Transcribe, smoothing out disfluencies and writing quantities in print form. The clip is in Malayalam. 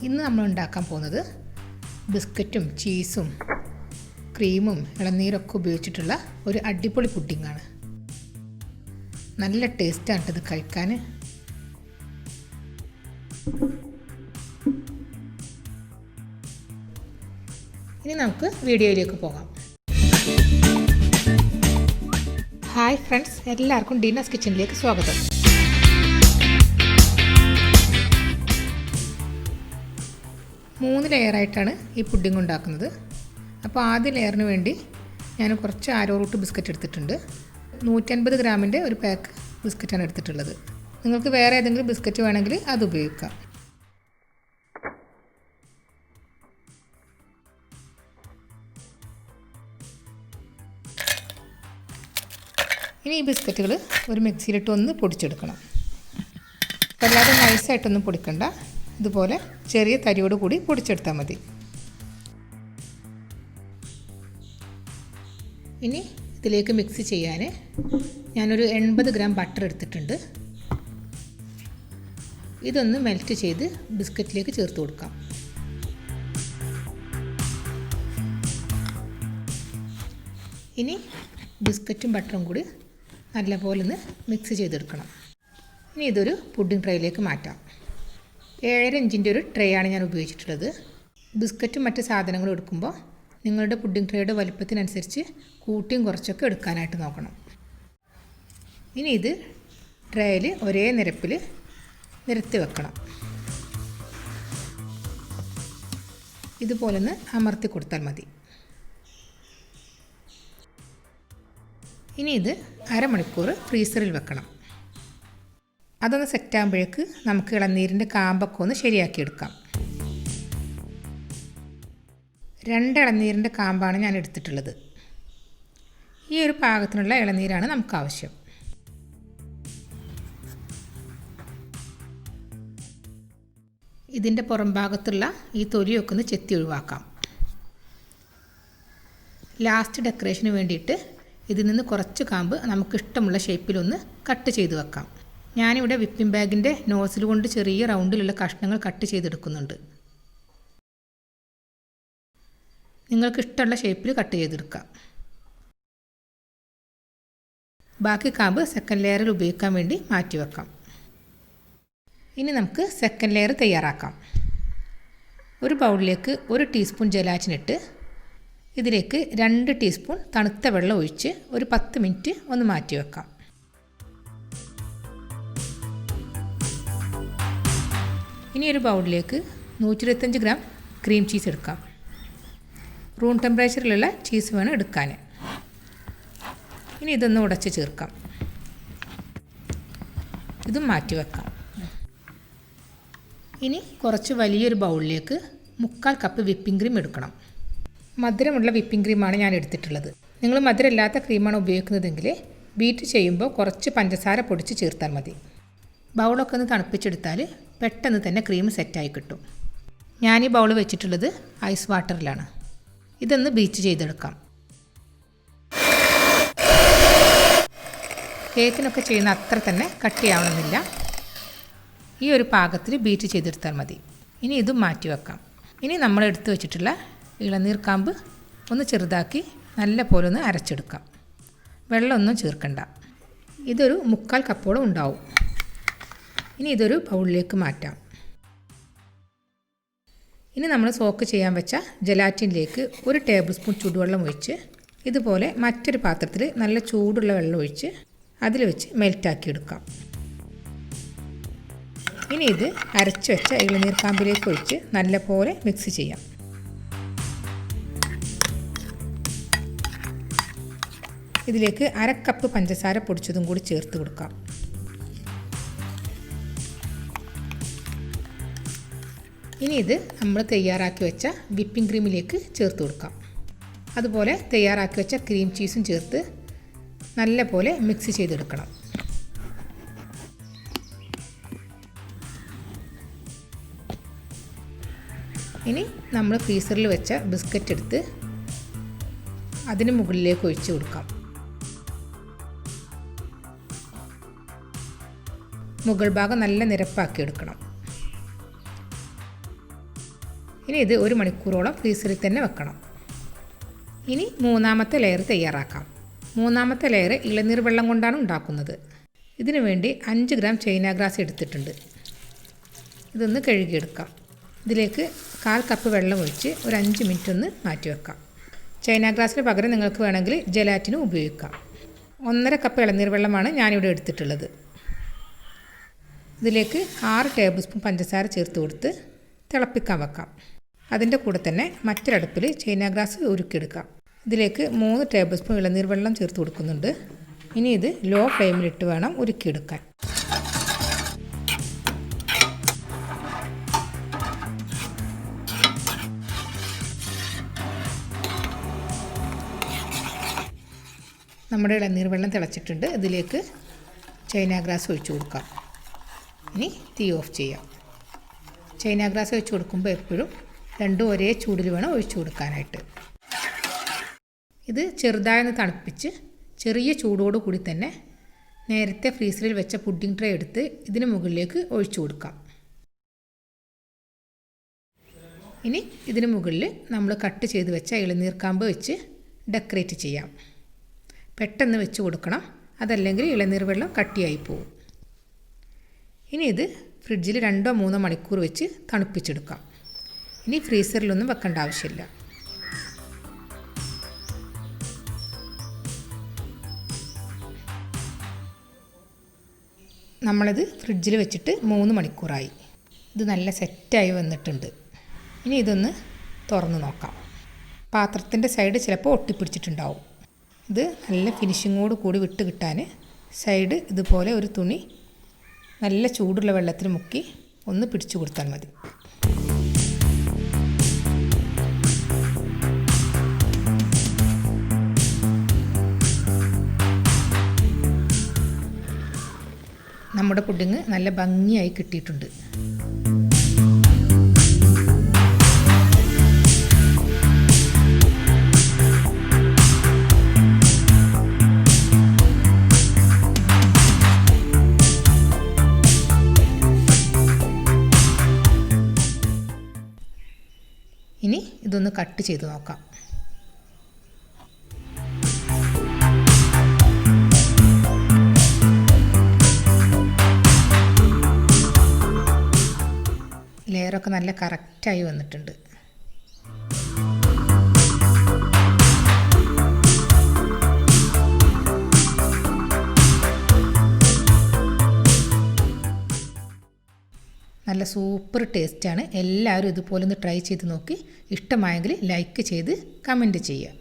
ഇന്ന് നമ്മൾ ഉണ്ടാക്കാൻ പോകുന്നത് ബിസ്ക്കറ്റും ചീസും ക്രീമും ഇളനീരൊക്കെ ഉപയോഗിച്ചിട്ടുള്ള ഒരു അടിപൊളി പുഡിങ്ങാണ്. നല്ല ടേസ്റ്റാണ് ഇത് കഴിക്കാൻ. ഇനി നമുക്ക് വീഡിയോയിലേക്ക് പോകാം. ഹായ് ഫ്രണ്ട്സ്, എല്ലാവർക്കും ഡീനാസ് കിച്ചണിലേക്ക് സ്വാഗതം. മൂന്ന് ലെയറായിട്ടാണ് ഈ പുഡിംഗ് ഉണ്ടാക്കുന്നത്. അപ്പോൾ ആദ്യ ലെയറിന് വേണ്ടി ഞാൻ കുറച്ച് ആരോ റൂട്ട് ബിസ്ക്കറ്റ് എടുത്തിട്ടുണ്ട്. 150 ഗ്രാമിൻ്റെ ഒരു പാക്ക് ബിസ്ക്കറ്റാണ് എടുത്തിട്ടുള്ളത്. നിങ്ങൾക്ക് വേറെ ഏതെങ്കിലും ബിസ്ക്കറ്റ് വേണമെങ്കിൽ അത് ഉപയോഗിക്കാം. ഇനി ഈ ബിസ്ക്കറ്റുകൾ ഒരു മിക്സിയിലിട്ട് ഒന്ന് പൊടിച്ചെടുക്കണം. അല്ലാതെ നൈസായിട്ടൊന്നും പൊടിക്കണ്ട, ഇതുപോലെ ചെറിയ തരിയോട് കൂടി പൊടിച്ചെടുത്താൽ മതി. ഇനി ഇതിലേക്ക് മിക്സ് ചെയ്യാൻ ഞാനൊരു 80 ഗ്രാം ബട്ടർ എടുത്തിട്ടുണ്ട്. ഇതൊന്ന് മെൽറ്റ് ചെയ്ത് ബിസ്ക്കറ്റിലേക്ക് ചേർത്ത് കൊടുക്കാം. ഇനി ബിസ്ക്കറ്റും ബട്ടറും കൂടി നല്ലപോലെ ഒന്ന് മിക്സ് ചെയ്തെടുക്കണം. ഇനി ഇതൊരു പുഡിംഗ് ട്രേയിലേക്ക് മാറ്റാം. 7.5 ഇഞ്ചിൻ്റെ ഒരു ട്രേ ആണ് ഞാൻ ഉപയോഗിച്ചിട്ടുള്ളത്. ബിസ്ക്കറ്റും മറ്റ് സാധനങ്ങളും എടുക്കുമ്പോൾ നിങ്ങളുടെ പുഡിംഗ് ട്രേയുടെ വലിപ്പത്തിനനുസരിച്ച് കൂട്ടിയും കുറച്ചൊക്കെ എടുക്കാനായിട്ട് നോക്കണം. ഇനി ഇത് ട്രേയിൽ ഒരേ നിരപ്പിൽ നിരത്തി വെക്കണം. ഇതുപോലെ ഒന്ന് അമർത്തി കൊടുത്താൽ മതി. ഇനി ഇത് അരമണിക്കൂർ ഫ്രീസറിൽ വെക്കണം. അതൊന്ന് സെറ്റാകുമ്പോഴേക്ക് നമുക്ക് ഇളനീരിൻ്റെ കാമ്പൊക്കെ ഒന്ന് ശരിയാക്കിയെടുക്കാം. 2 ഇളനീരിൻ്റെ കാമ്പാണ് ഞാൻ എടുത്തിട്ടുള്ളത്. ഈ ഒരു പാകത്തിനുള്ള ഇളനീരാണ് നമുക്ക് ആവശ്യം. ഇതിൻ്റെ പുറം ഭാഗത്തുള്ള ഈ തൊലിയൊക്കെ ഒന്ന് ചെത്തി ഒഴിവാക്കാം. ലാസ്റ്റ് ഡെക്കറേഷന് വേണ്ടിയിട്ട് ഇതിൽ നിന്ന് കുറച്ച് കാമ്പ് നമുക്കിഷ്ടമുള്ള ഷേപ്പിലൊന്ന് കട്ട് ചെയ്ത് വെക്കാം. ഞാനിവിടെ വിപ്പിംഗ് ബാഗിൻ്റെ നോസിൽ കൊണ്ട് ചെറിയ റൗണ്ടിലുള്ള കഷ്ണങ്ങൾ കട്ട് ചെയ്തെടുക്കുന്നുണ്ട്. നിങ്ങൾക്ക് ഇഷ്ടമുള്ള ഷേപ്പിൽ കട്ട് ചെയ്തെടുക്കാം. ബാക്കി കാമ്പ് സെക്കൻഡ് ലെയറിൽ ഉപയോഗിക്കാൻ വേണ്ടി മാറ്റി വെക്കാം. ഇനി നമുക്ക് സെക്കൻഡ് ലെയർ തയ്യാറാക്കാം. ഒരു ബൗളിലേക്ക് 1 ടീസ്പൂൺ ജലാറ്റിൻ ഇട്ട് ഇതിലേക്ക് 2 ടീസ്പൂൺ തണുത്ത വെള്ളം ഒഴിച്ച് ഒരു 10 മിനിറ്റ് ഒന്ന് മാറ്റി വെക്കാം. ഇനി ഒരു ബൗളിലേക്ക് 125 ഗ്രാം ക്രീം ചീസ് എടുക്കാം. റൂം ടെമ്പറേച്ചറിലുള്ള ചീസ് വേണം എടുക്കാൻ. ഇനി ഇതൊന്ന് ഉടച്ച് ചേർക്കാം. ഇതും മാറ്റി വെക്കാം. ഇനി കുറച്ച് വലിയൊരു ബൗളിലേക്ക് 3/4 കപ്പ് വിപ്പിംഗ് ക്രീം എടുക്കണം. മധുരമുള്ള വിപ്പിംഗ് ക്രീമാണ് ഞാൻ എടുത്തിട്ടുള്ളത്. നിങ്ങൾ മധുരമില്ലാത്ത ക്രീമാണ് ഉപയോഗിക്കുന്നതെങ്കിൽ ബീറ്റ് ചെയ്യുമ്പോൾ കുറച്ച് പഞ്ചസാര പൊടിച്ച് ചേർത്താൽ മതി. ബൗളൊക്കെ ഒന്ന് തണുപ്പിച്ചെടുത്താൽ പെട്ടെന്ന് തന്നെ ക്രീം സെറ്റായി കിട്ടും. ഞാൻ ഈ ബൗൾ വെച്ചിട്ടുള്ളത് ഐസ് വാട്ടറിലാണ്. ഇതൊന്ന് ബീറ്റ് ചെയ്തെടുക്കാം. കേക്കിനൊക്കെ ചെയ്യുന്ന അത്ര തന്നെ കട്ടിയാവണമെന്നില്ല. ഈ ഒരു പാകത്തിൽ ബീറ്റ് ചെയ്തെടുത്താൽ മതി. ഇനി ഇതും മാറ്റി വെക്കാം. ഇനി നമ്മൾ എടുത്തു വെച്ചിട്ടുള്ള ഇളനീർ കാമ്പ് ഒന്ന് ചെറുതാക്കി നല്ല പോലെ ഒന്ന് അരച്ചെടുക്കാം. വെള്ളമൊന്നും ചേർക്കണ്ട. ഇതൊരു 3/4 കപ്പോളം ഉണ്ടാവും. ഇനി ഇതൊരു ബൗളിലേക്ക് മാറ്റാം. ഇനി നമ്മൾ സോക്ക് ചെയ്യാൻ വെച്ച ജലാറ്റിനിലേക്ക് 1 ടേബിൾ സ്പൂൺ ചൂടുവെള്ളം ഒഴിച്ച് ഇതുപോലെ മറ്റൊരു പാത്രത്തിൽ നല്ല ചൂടുള്ള വെള്ളം ഒഴിച്ച് അതിൽ വെച്ച് മെൽറ്റാക്കി എടുക്കാം. ഇനി ഇത് അരച്ച് വെച്ച ഇളനീർ കാമ്പിലേക്ക് ഒഴിച്ച് നല്ലപോലെ മിക്സ് ചെയ്യാം. ഇതിലേക്ക് 1/2 കപ്പ് പഞ്ചസാര പൊടിച്ചതും കൂടി ചേർത്ത് കൊടുക്കാം. ഇനി ഇത് നമ്മൾ തയ്യാറാക്കി വെച്ച വിപ്പിംഗ് ക്രീമിലേക്ക് ചേർത്ത് കൊടുക്കാം. അതുപോലെ തയ്യാറാക്കി വെച്ച ക്രീം ചീസും ചേർത്ത് നല്ല പോലെ മിക്സ് ചെയ്തെടുക്കണം. ഇനി നമ്മൾ ഫ്രീസറിൽ വെച്ച ബിസ്ക്കറ്റ് എടുത്ത് അതിന് മുകളിലേക്ക് ഒഴിച്ച് കൊടുക്കാം. മുകൾ ഭാഗം നല്ല നിരപ്പാക്കി എടുക്കണം. ഇനി ഇത് 1 മണിക്കൂറോളം ഫ്രീസറിൽ തന്നെ വെക്കണം. ഇനി മൂന്നാമത്തെ ലെയർ തയ്യാറാക്കാം. മൂന്നാമത്തെ ലെയർ ഇളനീർ വെള്ളം കൊണ്ടാണ് ഉണ്ടാക്കുന്നത്. ഇതിനു വേണ്ടി 5 ഗ്രാം ചൈന ഗ്രാസ് എടുത്തിട്ടുണ്ട്. ഇതൊന്ന് കഴുകിയെടുക്കാം. ഇതിലേക്ക് 1/4 കപ്പ് വെള്ളം ഒഴിച്ച് ഒരു 5 മിനിറ്റ് ഒന്ന് മാറ്റി വെക്കാം. ചൈന ഗ്രാസിന് പകരം നിങ്ങൾക്ക് വേണമെങ്കിൽ ജലാറ്റിനും ഉപയോഗിക്കാം. 1.5 കപ്പ് ഇളനീർ വെള്ളമാണ് ഞാനിവിടെ എടുത്തിട്ടുള്ളത്. ഇതിലേക്ക് 6 ടേബിൾ സ്പൂൺ പഞ്ചസാര ചേർത്ത് കൊടുത്ത് തിളപ്പിക്കാൻ വെക്കാം. അതിൻ്റെ കൂടെ തന്നെ മറ്റൊരടുപ്പിൽ ചൈന ഗ്രാസ് ഉരുക്കിയെടുക്കാം. ഇതിലേക്ക് 3 ടേബിൾ സ്പൂൺ ഇളനീർ വെള്ളം ചേർത്ത് കൊടുക്കുന്നുണ്ട്. ഇനി ഇത് ലോ ഫ്ലെയിമിലിട്ട് വേണം ഉരുക്കിയെടുക്കാൻ. നമ്മുടെ ഇളനീർ വെള്ളം തിളച്ചിട്ടുണ്ട്. ഇതിലേക്ക് ചൈന ഗ്രാസ് ഒഴിച്ചു കൊടുക്കാം. ഇനി തീ ഓഫ് ചെയ്യാം. ചൈന ഗ്രാസ് ഒഴിച്ചു കൊടുക്കുമ്പോൾ എപ്പോഴും രണ്ടും ഒരേ ചൂടിൽ വേണം ഒഴിച്ചു കൊടുക്കാനായിട്ട്. ഇത് ചെറുതായൊന്ന് തണുപ്പിച്ച് ചെറിയ ചൂടോടു കൂടി തന്നെ നേരത്തെ ഫ്രീസറിൽ വെച്ച പുഡിംഗ് ട്രേ എടുത്ത് ഇതിന് മുകളിലേക്ക് ഒഴിച്ചു കൊടുക്കാം. ഇനി ഇതിന് മുകളിൽ നമ്മൾ കട്ട് ചെയ്ത് വെച്ച ഇളനീർ കാമ്പ് വെച്ച് ഡെക്കറേറ്റ് ചെയ്യാം. പെട്ടെന്ന് വെച്ച് കൊടുക്കണം, അതല്ലെങ്കിൽ ഇളനീർ വെള്ളം കട്ടിയായി പോകും. ഇനി ഇത് ഫ്രിഡ്ജിൽ 2-3 മണിക്കൂർ വെച്ച് തണുപ്പിച്ചെടുക്കാം. ഇനി ഫ്രീസറിലൊന്നും വെക്കേണ്ട ആവശ്യമില്ല. നമ്മളിത് ഫ്രിഡ്ജിൽ വെച്ചിട്ട് 3 മണിക്കൂറായി. ഇത് നല്ല സെറ്റായി വന്നിട്ടുണ്ട്. ഇനി ഇതൊന്ന് തുറന്ന് നോക്കാം. പാത്രത്തിൻ്റെ സൈഡ് ചിലപ്പോൾ ഒട്ടിപ്പിടിച്ചിട്ടുണ്ടാവും. ഇത് നല്ല ഫിനിഷിങ്ങോട് കൂടി വിട്ട് കിട്ടാൻ സൈഡ് ഇതുപോലെ ഒരു തുണി നല്ല ചൂടുള്ള വെള്ളത്തിൽ മുക്കി ഒന്ന് പിടിച്ചു കൊടുത്താൽ മതി. നമ്മുടെ പുഡിങ് നല്ല ഭംഗിയായി കിട്ടിയിട്ടുണ്ട്. ഇനി ഇതൊന്ന് കട്ട് ചെയ്ത് നോക്കാം. ലെയറൊക്കെ നല്ല കറക്റ്റായി വന്നിട്ടുണ്ട്. നല്ല സൂപ്പർ ടേസ്റ്റാണ്. എല്ലാവരും ഇതുപോലെ ഒന്ന് ട്രൈ ചെയ്ത് നോക്കി ഇഷ്ടമായെങ്കിൽ ലൈക്ക് ചെയ്ത് കമൻറ്റ് ചെയ്യുക.